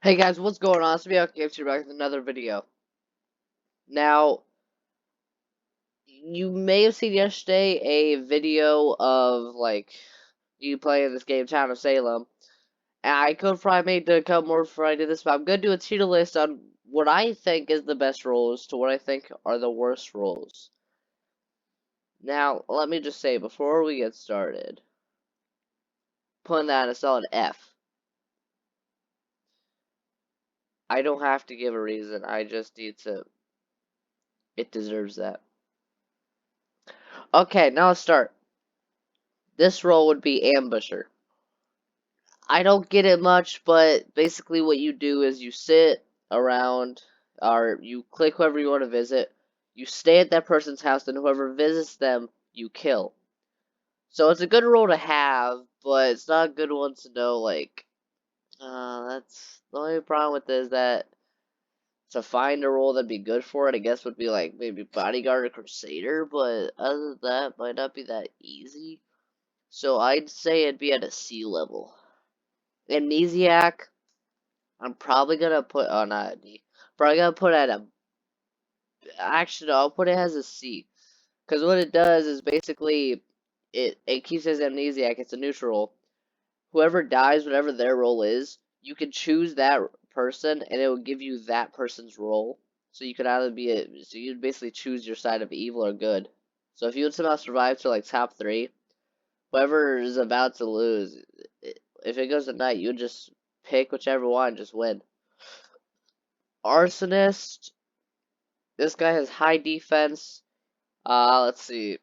Hey guys, what's going on? It's me, Games here, back with another video. Now, you may have seen yesterday a video of, you playing this game, Town of Salem. And I could probably make a couple more before I do this, but I'm going to do a tier list on what I think is the best roles to what I think are the worst roles. Now, let me just say, before we get started, putting that in a solid F. I don't have to give a reason, I just need to. It deserves that. Okay, now let's start. This role would be Ambusher. I don't get it much, but basically what you do is you sit around, or you click whoever you want to visit, you stay at that person's house, and whoever visits them, you kill. So it's a good role to have, but it's not a good one to know, that's the only problem with it is that to find a role that'd be good for it, I guess would be like maybe Bodyguard or Crusader, but other than that, might not be that easy. So I'd say it'd be at a C level. Amnesiac, I'm probably gonna put not a D. Probably gonna put at a. Actually, no, I'll put it as a C. Because what it does is basically it keeps as amnesiac. It's a neutral. Whoever dies, whatever their role is, you can choose that person, and it will give you that person's role. So you could either be a. So you'd basically choose your side of evil or good. So if you would somehow survive to like top 3, whoever is about to lose, if it goes to night, you would just pick whichever one and just win. Arsonist. This guy has high defense. Let's see.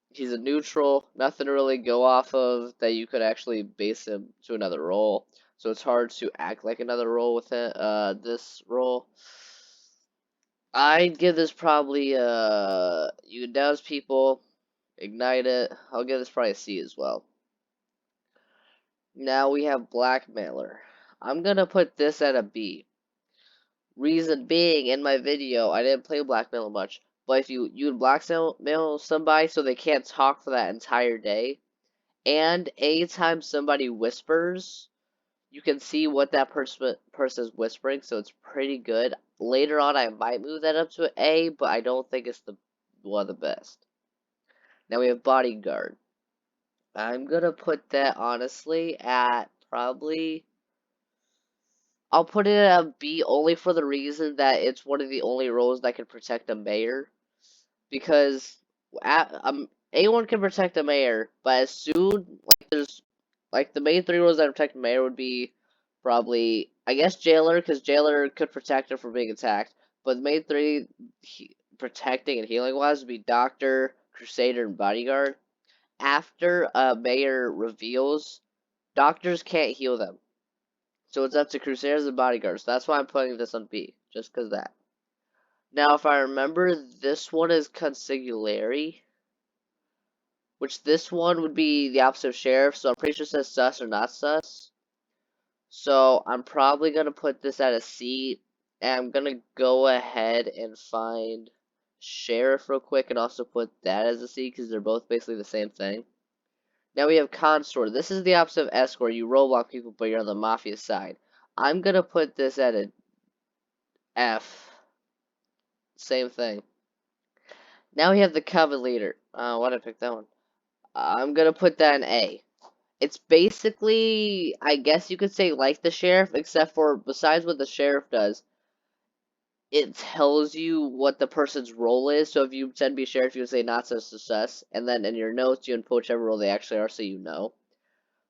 He's a neutral. Nothing to really go off of that you could actually base him to another role. So it's hard to act like another role with it. This role. I'd give this probably, you can douse people, ignite it. I'll give this probably a C as well. Now we have Blackmailer. I'm gonna put this at a B. Reason being, in my video, I didn't play Blackmail much, but if you would blackmail somebody so they can't talk for that entire day, and anytime somebody whispers, you can see what that person is whispering, so it's pretty good. Later on, I might move that up to an A, but I don't think it's the one of the best. Now we have Bodyguard. I'm gonna put that honestly at probably. I'll put it at a B only for the reason that it's one of the only roles that can protect a mayor. Because anyone can protect a mayor, but as soon there's the main 3 roles that protect a mayor would be probably I guess jailer, because jailer could protect her from being attacked. But the main 3 protecting and healing wise would be doctor, crusader, and bodyguard. After a mayor reveals, doctors can't heal them. So it's up to Crusaders and Bodyguards. That's why I'm putting this on B, just because that. Now, if I remember, this one is Consigliere, which this one would be the opposite of Sheriff, so I'm pretty sure it says sus or not sus. So I'm probably going to put this at a C, and I'm going to go ahead and find Sheriff real quick and also put that as a C, because they're both basically the same thing. Now we have Consort. This is the opposite of Escort. You roadblock people, but you're on the Mafia side. I'm going to put this at a F. Same thing. Now we have the Coven Leader. Why did I pick that one? I'm going to put that in A. It's basically, I guess you could say like the Sheriff, except for besides what the Sheriff does, it tells you what the person's role is. So if you pretend to be a Sheriff, you can say not such success, and then in your notes you input whichever role they actually are so you know.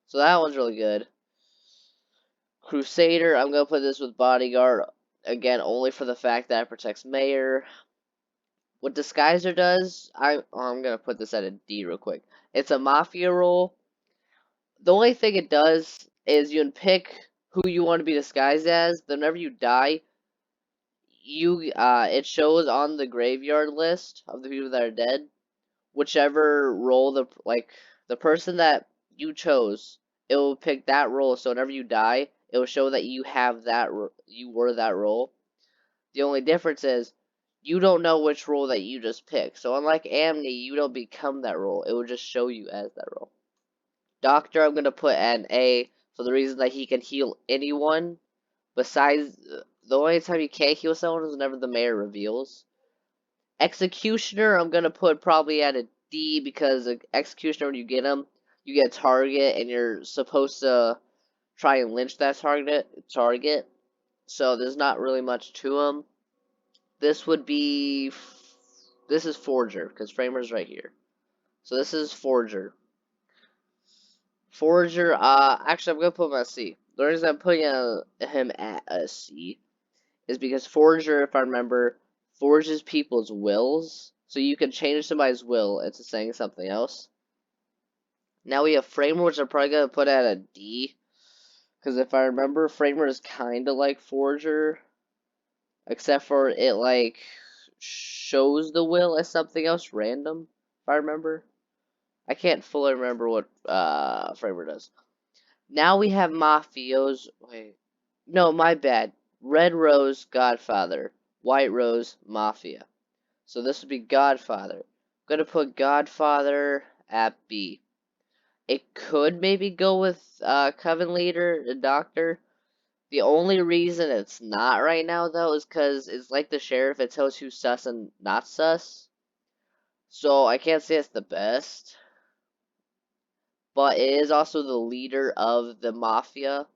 So that one's really good. Crusader, I'm going to put this with Bodyguard, again, only for the fact that it protects Mayor. What Disguiser does, I'm going to put this at a D real quick. It's a Mafia role. The only thing it does is you can pick who you want to be disguised as. Then whenever you die, it shows on the graveyard list of the people that are dead, whichever role the person that you chose, it will pick that role. So whenever you die, it will show that you have you were that role. The only difference is you don't know which role that you just picked. So unlike Amni, you don't become that role. It will just show you as that role. Doctor, I'm gonna put an A for the reason that he can heal anyone, Besides, the only time you can't kill someone is whenever the mayor reveals. Executioner, I'm gonna put probably at a D because Executioner, when you get him, you get a target and you're supposed to try and lynch that target. So there's not really much to him. This would be, this is Forger because Framer's right here. So this is Forger. Forger, actually I'm gonna put him at C. The reason I'm putting him at a C is because Forger, if I remember, forges people's wills. So you can change somebody's will into saying something else. Now we have Framer, which I'm probably going to put at a D. Because if I remember, Framer is kind of like Forger. Except for it, like, shows the will as something else random, if I remember. I can't fully remember what Framer does. Now we have Mafios. Wait. No, my bad. Red Rose, Godfather. White Rose, Mafia. So this would be Godfather. I'm going to put Godfather at B. It could maybe go with Coven Leader, the Doctor. The only reason it's not right now, though, is because it's like the Sheriff. It tells who's sus and not sus. So I can't say it's the best. But it is also the leader of the Mafia.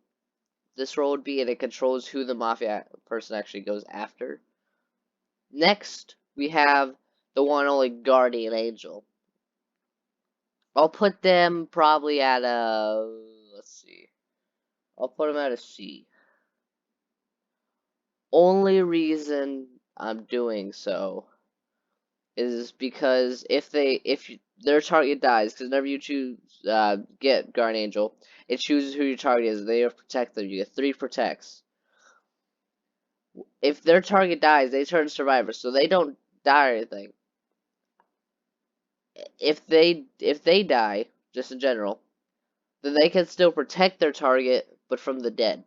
This role would be, and it controls who the Mafia person actually goes after. Next, we have the one and only Guardian Angel. I'll put them probably at a, let's see. I'll put them at a C. Only reason I'm doing so is because if their target dies, because whenever you choose get Guardian Angel, it chooses who your target is. They protect them. You get 3 protects. If their target dies, they turn survivor, so they don't die or anything. If they die, just in general, then they can still protect their target, but from the dead.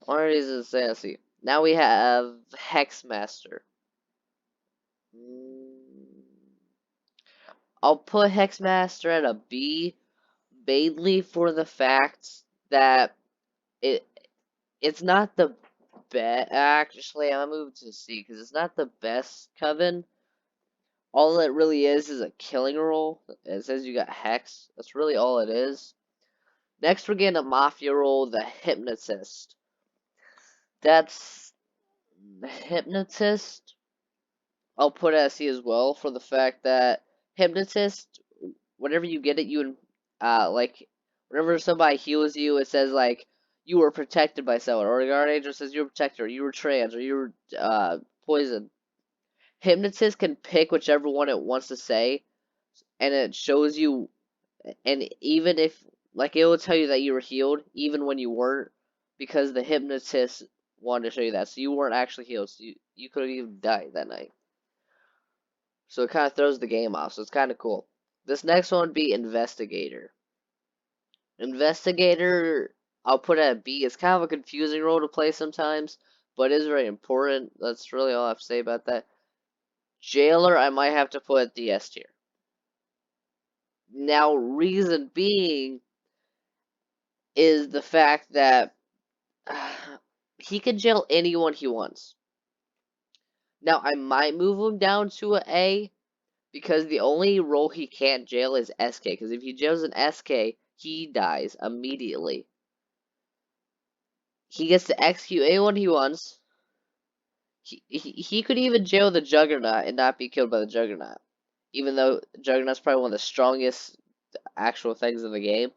One reason is fantasy. Now we have Hexmaster. I'll put Hexmaster at a B, mainly for the fact that it's not the best. Actually, I'm gonna move to C because it's not the best coven. All it really is a killing role. It says you got Hex. That's really all it is. Next, we're getting a Mafia role, the Hypnotist. That's the Hypnotist. I'll put it as C as well for the fact that Hypnotist, whenever you get it, you like whenever somebody heals you, it says like you were protected by someone, or the Guardian Angel says you were protected, or you were trans, or you were poisoned. Hypnotist can pick whichever one it wants to say, and it shows you, and even if like it will tell you that you were healed, even when you weren't, because the Hypnotist wanted to show you that, so you weren't actually healed, so you could have even died that night. So it kind of throws the game off, so it's kind of cool. This next one would be Investigator. Investigator, I'll put at B. It's kind of a confusing role to play sometimes, but it is very important. That's really all I have to say about that. Jailer, I might have to put at the S tier. Now, reason being is the fact that he can jail anyone he wants. Now, I might move him down to an A, because the only role he can't jail is SK. Because if he jails an SK, he dies immediately. He gets to execute anyone he wants. He could even jail the Juggernaut and not be killed by the Juggernaut. Even though Juggernaut's probably one of the strongest actual things in the game.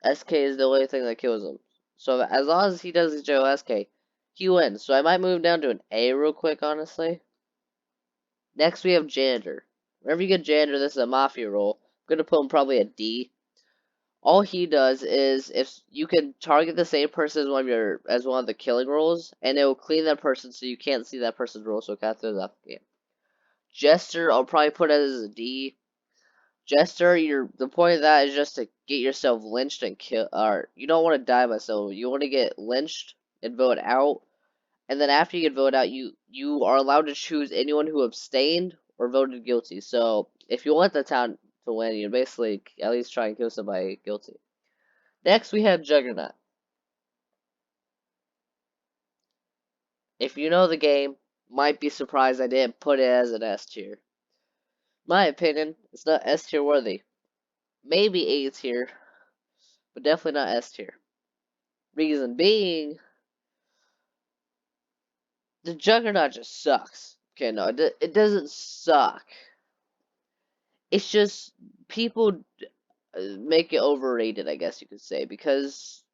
SK is the only thing that kills him. So as long as he doesn't jail SK, he wins. So I might move down to an A real quick, honestly. Next, we have Janitor. Whenever you get Janitor, this is a Mafia role. I'm going to put him probably a D. All he does is, if you can target the same person as one of the killing roles, and it will clean that person so you can't see that person's role, so it kind of throws off the game. Jester, I'll probably put it as a D. Jester, the point of that is just to get yourself lynched and kill, or you don't want to die by someone. You want to get lynched and vote out. And then after you get voted out, you are allowed to choose anyone who abstained or voted guilty. So if you want the town to win, you basically at least try and kill somebody guilty. Next, we have Juggernaut. If you know the game, might be surprised I didn't put it as an S tier. My opinion, it's not S tier worthy. Maybe A tier, but definitely not S tier. Reason being, the Juggernaut just sucks. Okay, no, it doesn't suck. It's just people make it overrated, I guess you could say, because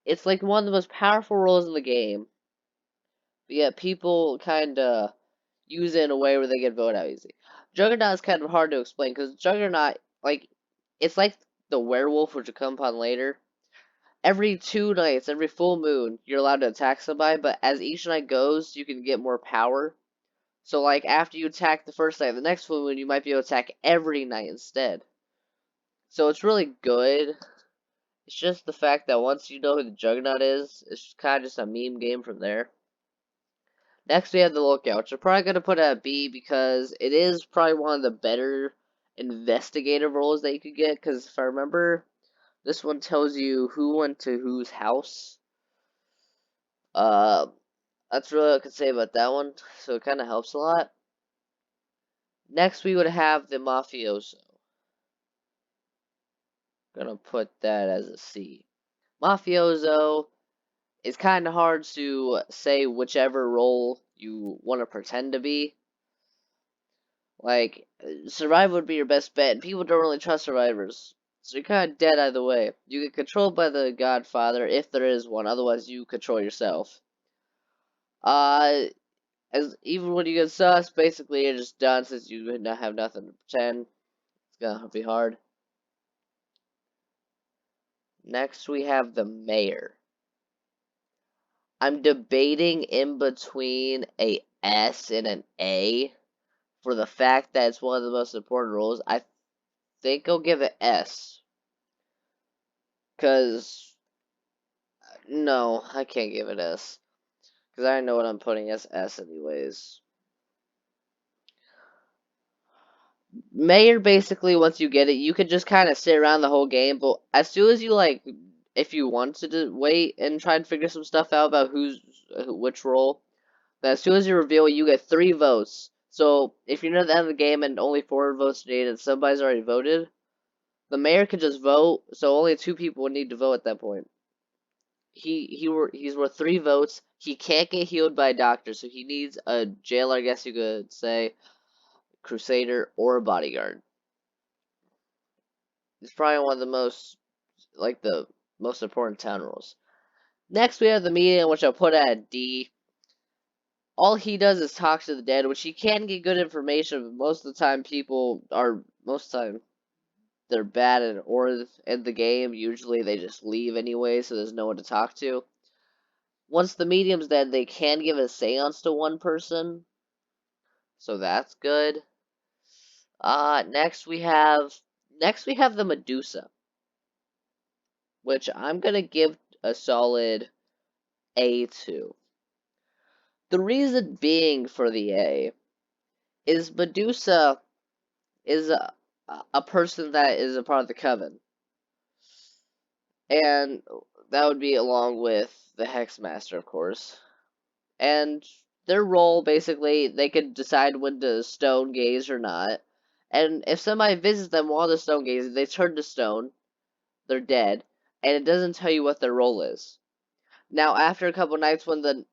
it's like one of the most powerful roles in the game, but yet people kind of use it in a way where they get voted out easy. Juggernaut is kind of hard to explain because Juggernaut, like, it's like the werewolf, which will come upon later. Every 2 nights, every full moon, you're allowed to attack somebody, but as each night goes, you can get more power. So, like, after you attack the first night, the next full moon, you might be able to attack every night instead. So it's really good. It's just the fact that once you know who the Juggernaut is, it's kind of just a meme game from there. Next, we have the Lookout, which I'm probably going to put at B because it is probably one of the better investigative roles that you could get. Because if I remember, this one tells you who went to whose house. Uh, that's really what I could say about that one. So it kind of helps a lot. Next, we would have the Mafioso. Gonna put that as a C. Mafioso is kind of hard to say whichever role you want to pretend to be. Like, Survivor would be your best bet, and people don't really trust survivors. So you're kind of dead either way. You get controlled by the Godfather, if there is one, otherwise you control yourself. As even when you get sus, basically you're just done since you have nothing to pretend. It's gonna be hard. Next we have the Mayor. I'm debating in between a S and an A for the fact that it's one of the most important roles. I think I'll give it S. Because, no, I can't give it S. Because I know what I'm putting as S anyways. Mayor, basically, once you get it, you can just kind of sit around the whole game, but as soon as you, like, if you want to wait and try and figure some stuff out about which role, then as soon as you reveal it, you get 3 votes. So, if you're near the end of the game and only 4 votes needed and somebody's already voted, the mayor can just vote, so only 2 people would need to vote at that point. He's worth 3 votes. He can't get healed by a doctor, so he needs a jailer, I guess you could say, crusader, or a bodyguard. It's probably one of the most important town rules. Next, we have the medium, which I'll put at D. All he does is talk to the dead, which he can get good information, but most of the time they're bad in the game. Usually they just leave anyway, so there's no one to talk to. Once the medium's dead, they can give a seance to one person, so that's good. Next we have the Medusa, which I'm gonna give a solid A to. The reason being for the A is Medusa is a person that is a part of the coven, and that would be along with the Hexmaster, of course. And their role, basically, they could decide when to stone gaze or not. And if somebody visits them while they're stone gazing, they turn to stone, they're dead, and it doesn't tell you what their role is. Now, after a couple nights, when the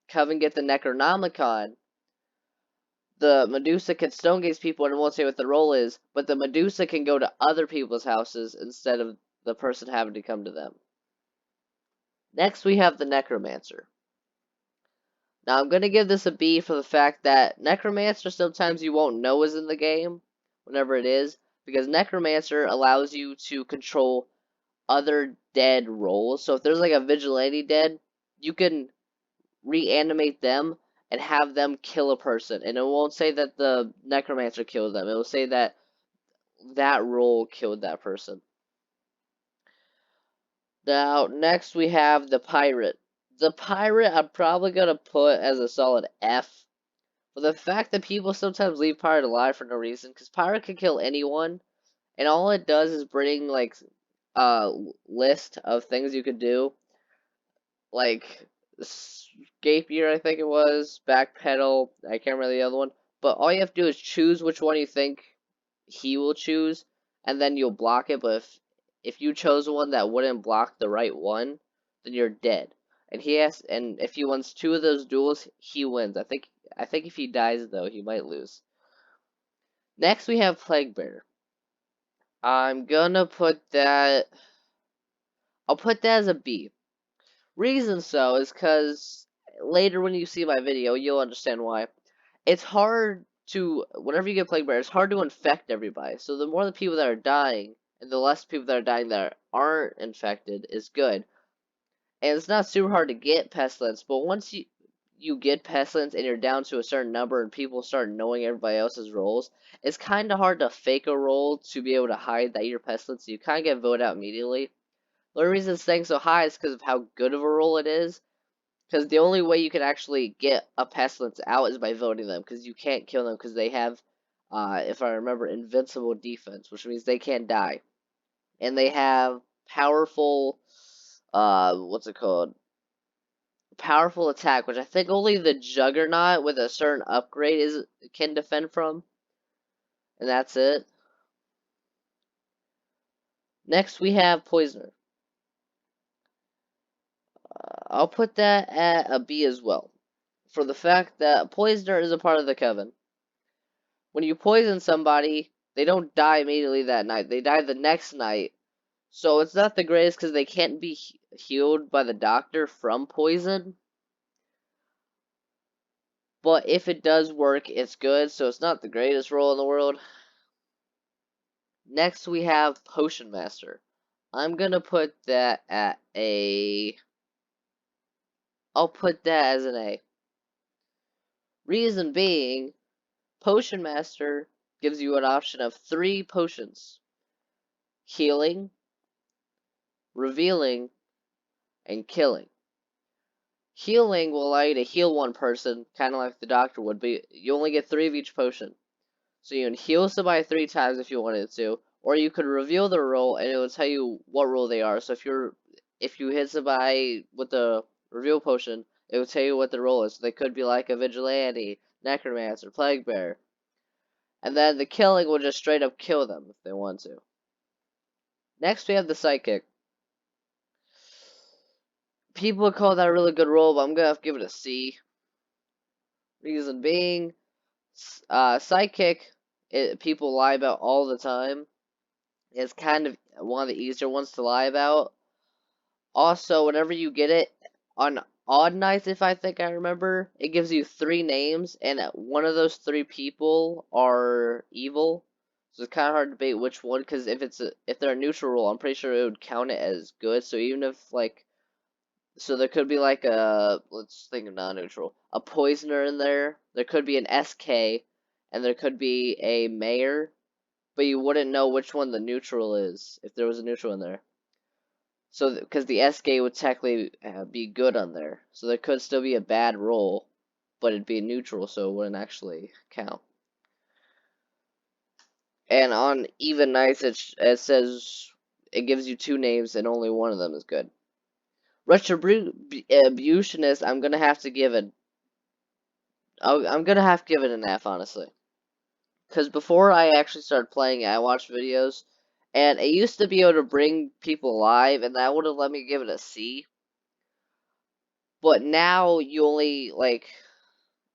Coven get the Necronomicon, the Medusa can stone gaze people and it won't say what the role is, but the Medusa can go to other people's houses instead of the person having to come to them. Next, we have the Necromancer. Now, I'm going to give this a B for the fact that Necromancer sometimes you won't know is in the game, whenever it is, because Necromancer allows you to control other dead roles. So if there's like a Vigilante dead, you can reanimate them and have them kill a person. And it won't say that the Necromancer killed them. It will say that that role killed that person. Now, next we have the Pirate. The Pirate I'm probably going to put as a solid F. For the fact that people sometimes leave Pirate alive for no reason. Because Pirate can kill anyone. And all it does is bring, like, a list of things you could do. Like, escape year, I think it was, backpedal, I can't remember the other one. But all you have to do is choose which one you think he will choose, and then you'll block it. But if you chose one that wouldn't block the right one, then you're dead. And if he wins two of those duels, he wins. I think if he dies though, he might lose. Next we have Plague Bear. I'm gonna put that. I'll put that as a B. Reason so is because later when you see my video, you'll understand why. It's hard to, whenever you get Plague Bear, it's hard to infect everybody. So the more the people that are dying, and the less people that are dying that aren't infected is good. And it's not super hard to get Pestilence, but once you get Pestilence and you're down to a certain number and people start knowing everybody else's roles, it's kind of hard to fake a role to be able to hide that you're Pestilence. So you kind of get voted out immediately. The only reason it's staying so high is because of how good of a role it is. Because the only way you can actually get a Pestilence out is by voting them, because you can't kill them because they have, if I remember, invincible defense, which means they can't die. And they have powerful, what's it called? Powerful attack, which I think only the Juggernaut with a certain upgrade can defend from. And that's it. Next we have Poisoner. I'll put that at a B as well, for the fact that Poisoner is a part of the Coven. When you poison somebody, they don't die immediately that night. They die the next night. So it's not the greatest because they can't be healed by the doctor from poison. But if it does work, it's good. So it's not the greatest role in the world. Next we have Potion Master. I'm gonna put that at a... I'll put that as an A. Reason being, Potion Master gives you an option of 3 potions. Healing, revealing, and killing. Healing will allow you to heal one person, kind of like the doctor would, but you only get 3 of each potion. So you can heal somebody 3 times if you wanted to, or you could reveal their role and it will tell you what role they are. So if you hit somebody with the reveal potion, it will tell you what the role is. So they could be like a vigilante, necromancer, plague bearer. And then the killing will just straight up kill them if they want to. Next we have the psychic. People would call that a really good role, but I'm gonna have to give it a C. Reason being, psychic, people lie about all the time. It's kind of one of the easier ones to lie about. Also, whenever you get it on odd nights, if I think I remember, it gives you 3 names, and one of those 3 people are evil. So it's kind of hard to debate which one, because if they're a neutral role, I'm pretty sure it would count it as good. So even if so there could be like let's think of non-neutral, a poisoner in there. There could be an SK, and there could be a mayor, but you wouldn't know which one the neutral is if there was a neutral in there. So, because the SK would technically be good on there, so there could still be a bad roll, but it'd be neutral, so it wouldn't actually count. And on even nights, it says it gives you 2 names, and only one of them is good. Retributionist, I'm gonna have to give it. I'm gonna have to give it an F, honestly. Because before I actually started playing it, I watched videos, and it used to be able to bring people alive, and that would have let me give it a C. But now you only, like,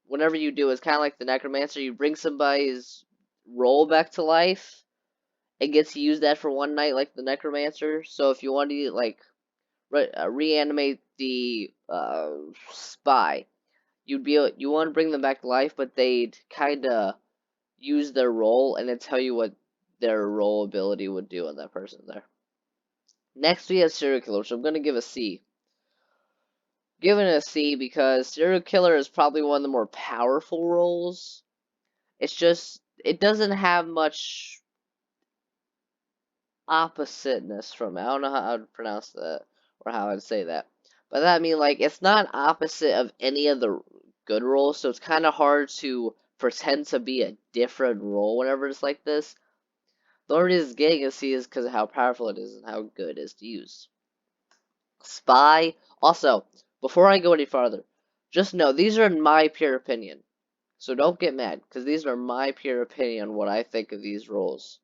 whenever you do, it's kind of like the Necromancer. You bring somebody's role back to life, it gets to use that for one night, like the Necromancer. So if you want to, like, reanimate the spy, you want to bring them back to life, but they'd kind of use their role and then tell you what their role ability would do on that person there. Next we have serial killer, which I'm going to give a C. Giving it a C because serial killer is probably one of the more powerful roles. It's just, it doesn't have much oppositeness from it. I don't know how I'd pronounce that or how I'd say that. But that I mean, like, it's not opposite of any of the good roles, so it's kind of hard to pretend to be a different role whenever it's like this. The only reason it's getting a C is because of how powerful it is and how good it is to use. Spy, also, Before I go any farther, just know these are my pure opinion. So don't get mad, because these are my pure opinion on what I think of these roles.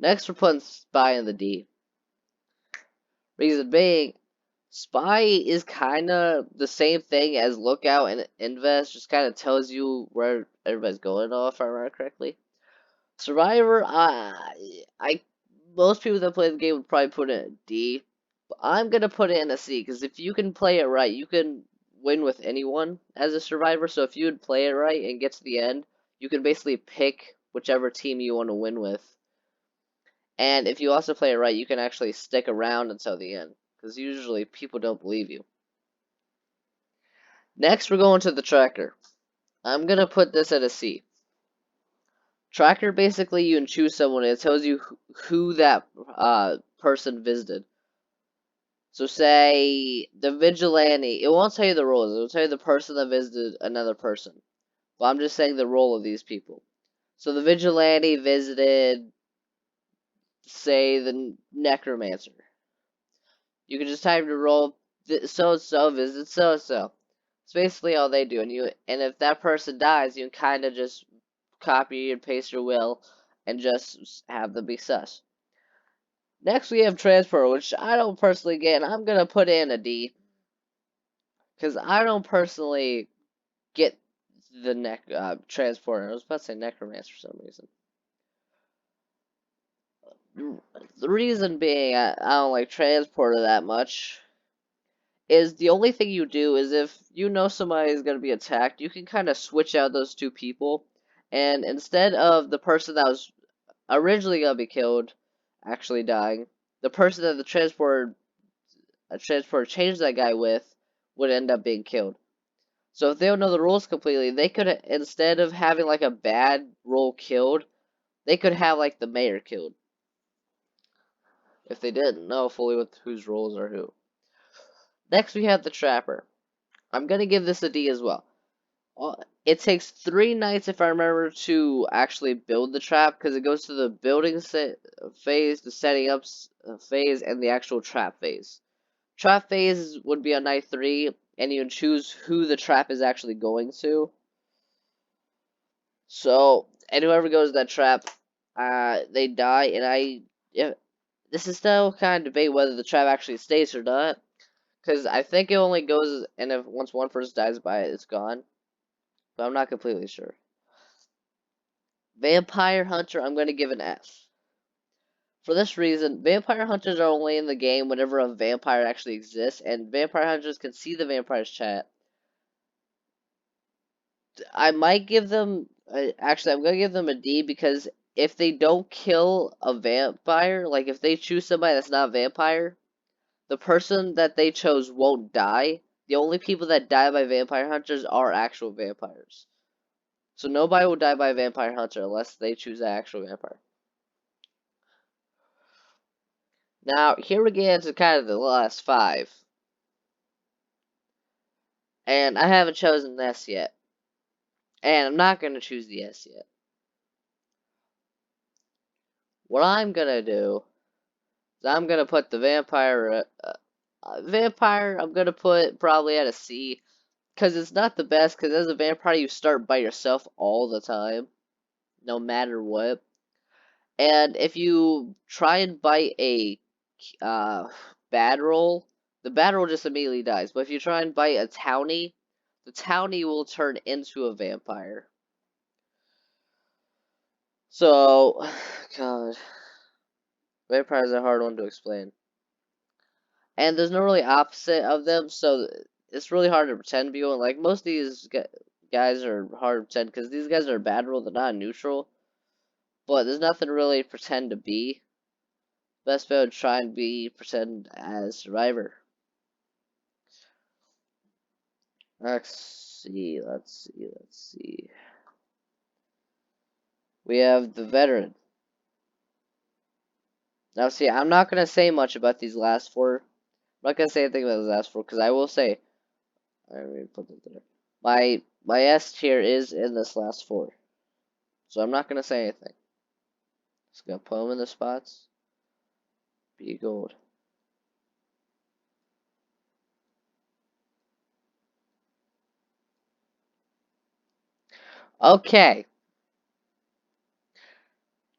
Next, we're putting Spy in the D. Reason being, Spy is kind of the same thing as Lookout and Invest, just kind of tells you where everybody's going off, if I remember correctly. Survivor, most people that play the game would probably put it in a D. But I'm gonna put it in a C, because if you can play it right, you can win with anyone as a survivor. So if you would play it right and get to the end, you can basically pick whichever team you want to win with. And if you also play it right, you can actually stick around until the end, because usually people don't believe you. Next, we're going to the tracker. I'm gonna put this at a C. Tracker, basically, you can choose someone, and it tells you who that person visited. So say the vigilante, it won't tell you the roles, it will tell you the person that visited another person. But I'm just saying the role of these people. So the vigilante visited, say, the necromancer. You can just type the role, so-and-so visits so-and-so. It's basically all they do, and if that person dies, you can kind of just copy and paste your will and just have them be sus. Next, we have transport, which I don't personally get, and I'm gonna put in a D, because I don't personally get the transporter. I was about to say necromancer for some reason. The reason being I don't like transporter that much is the only thing you do is if you know somebody is going to be attacked, you can kind of switch out those two people, and instead of the person that was originally going to be killed actually dying, the person that the transporter changed that guy with would end up being killed. So if they don't know the rules completely, they could, instead of having like a bad role killed, they could have like the mayor killed. If they didn't know fully what whose roles are who. Next we have the trapper. I'm gonna give this a D as well. It takes 3 nights, if I remember, to actually build the trap, because it goes to the building phase, the setting up phase, and the actual trap phase. Trap phase would be on night 3, and you can choose who the trap is actually going to. So, and whoever goes to that trap, they die, and this is still kind of debate whether the trap actually stays or not, because I think it only goes, and if once one person dies by it, it's gone. But I'm not completely sure. Vampire Hunter, I'm going to give an F. For this reason, vampire hunters are only in the game whenever a vampire actually exists, and vampire hunters can see the vampire's chat. I might give them, actually, I'm going to give them a D, because if they don't kill a vampire, like if they choose somebody that's not a vampire, the person that they chose won't die. The only people that die by vampire hunters are actual vampires. So nobody will die by a vampire hunter unless they choose an actual vampire. Now, here we get into kind of the last 5. And I haven't chosen this yet. And I'm not going to choose the S yet. What I'm going to do is I'm going to put the vampire, I'm going to put probably at a C. Because it's not the best, because as a vampire you start by yourself all the time. No matter what. And if you try and bite a bad roll, the bad roll just immediately dies. But if you try and bite a townie, the townie will turn into a vampire. So, God, vampires are a hard one to explain. And there's no really opposite of them, so it's really hard to pretend to be one. Like, most of these guys are hard to pretend, because these guys are bad roll, they're not neutral. But there's nothing really to pretend to be. Best bet would try and pretend as Survivor. Let's see. We have the veteran. Now, see, I'm not going to say much about these last 4. I'm not going to say anything about the last 4, because I will say, let me put it there. My S tier is in this last 4. So I'm not going to say anything. Just going to put them in the spots. Be gold. Okay.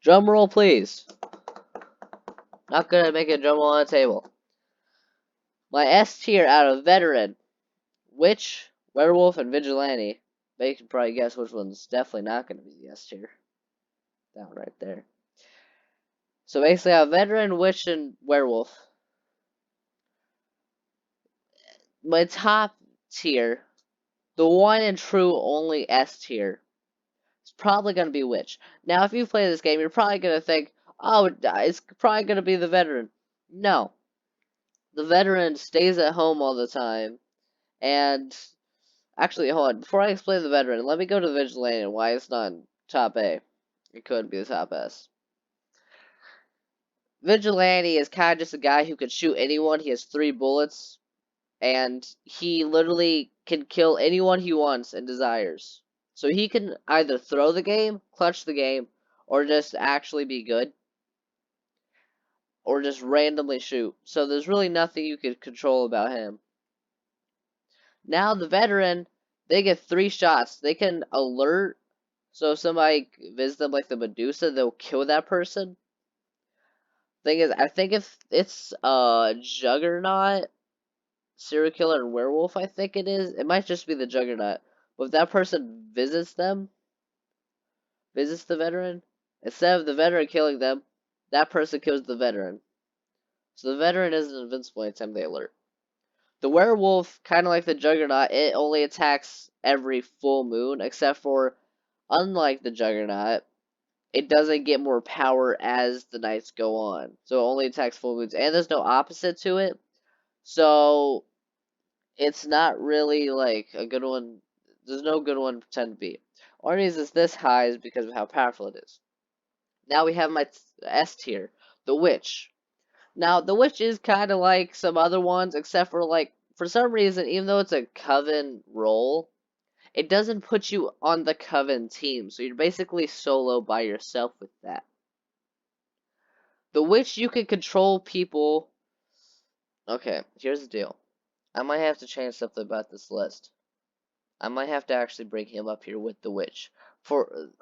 Drum roll, please. Not gonna make a drum roll on the table. My S tier out of veteran, witch, werewolf, and vigilante. But you can probably guess which one's definitely not gonna be the S tier. That one right there. So basically, I have veteran, witch, and werewolf. My top tier, the one and true only S tier, is probably gonna be witch. Now, if you play this game, you're probably gonna think, oh, it's probably gonna be the veteran. No, the veteran stays at home all the time. And actually, hold on. Before I explain the veteran, let me go to the vigilante and why it's not in top A. It could be the top S. Vigilante is kind of just a guy who can shoot anyone. He has 3 bullets, and he literally can kill anyone he wants and desires. So he can either throw the game, clutch the game, or just actually be good, or just randomly shoot. So there's really nothing you can control about him. Now the veteran, they get 3 shots. They can alert. So if somebody visits them like the Medusa, they'll kill that person. Thing is, I think if it's Juggernaut, serial killer, and werewolf, I think it is. It might just be the Juggernaut. But if that person visits them, visits the veteran, instead of the veteran killing them, that person kills the veteran. So the veteran isn't invincible anytime they alert. The werewolf, kind of like the Juggernaut, it only attacks every full moon, except for, unlike the Juggernaut, it doesn't get more power as the nights go on. So it only attacks full moons. And there's no opposite to it. So it's not really like a good one. There's no good one to pretend to be. Only reason it's this high is because of how powerful it is. Now we have my S tier, the Witch. Now the Witch is kind of like some other ones, except for like for some reason, even though it's a coven role, it doesn't put you on the coven team. So you're basically solo by yourself with that. The Witch, you can control people. Okay, here's the deal. I might have to change something about this list. I might have to actually bring him up here with the Witch.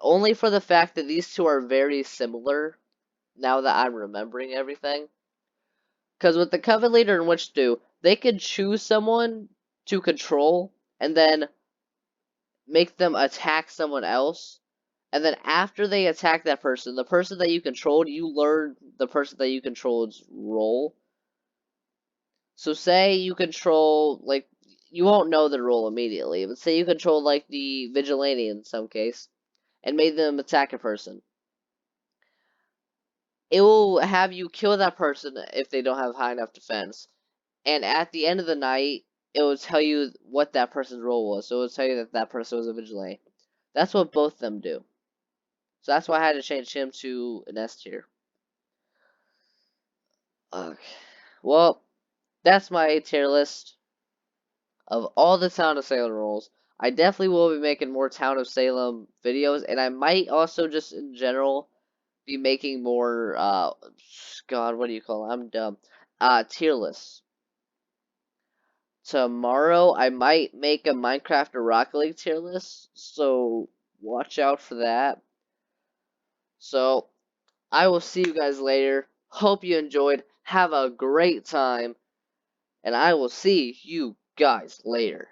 Only for the fact that these two are very similar, now that I'm remembering everything. Because what the Coven Leader and Witch do, they can choose someone to control, and then make them attack someone else. And then after they attack that person, the person that you controlled, you learn the person that you controlled's role. So say you control, like, you won't know the role immediately, but say you control, like, the vigilante in some case, and made them attack a person. It will have you kill that person if they don't have high enough defense. And at the end of the night, it will tell you what that person's role was. So it will tell you that that person was a vigilante. That's what both of them do. So that's why I had to change him to an S tier. Okay. Well, that's my tier list of all the Town of Salem roles. I definitely will be making more Town of Salem videos, and I might also just in general be making more, God, what do you call it? I'm dumb. Tier lists. Tomorrow, I might make a Minecraft or Rocket League tier list, so watch out for that. So, I will see you guys later. Hope you enjoyed. Have a great time. And I will see you guys later.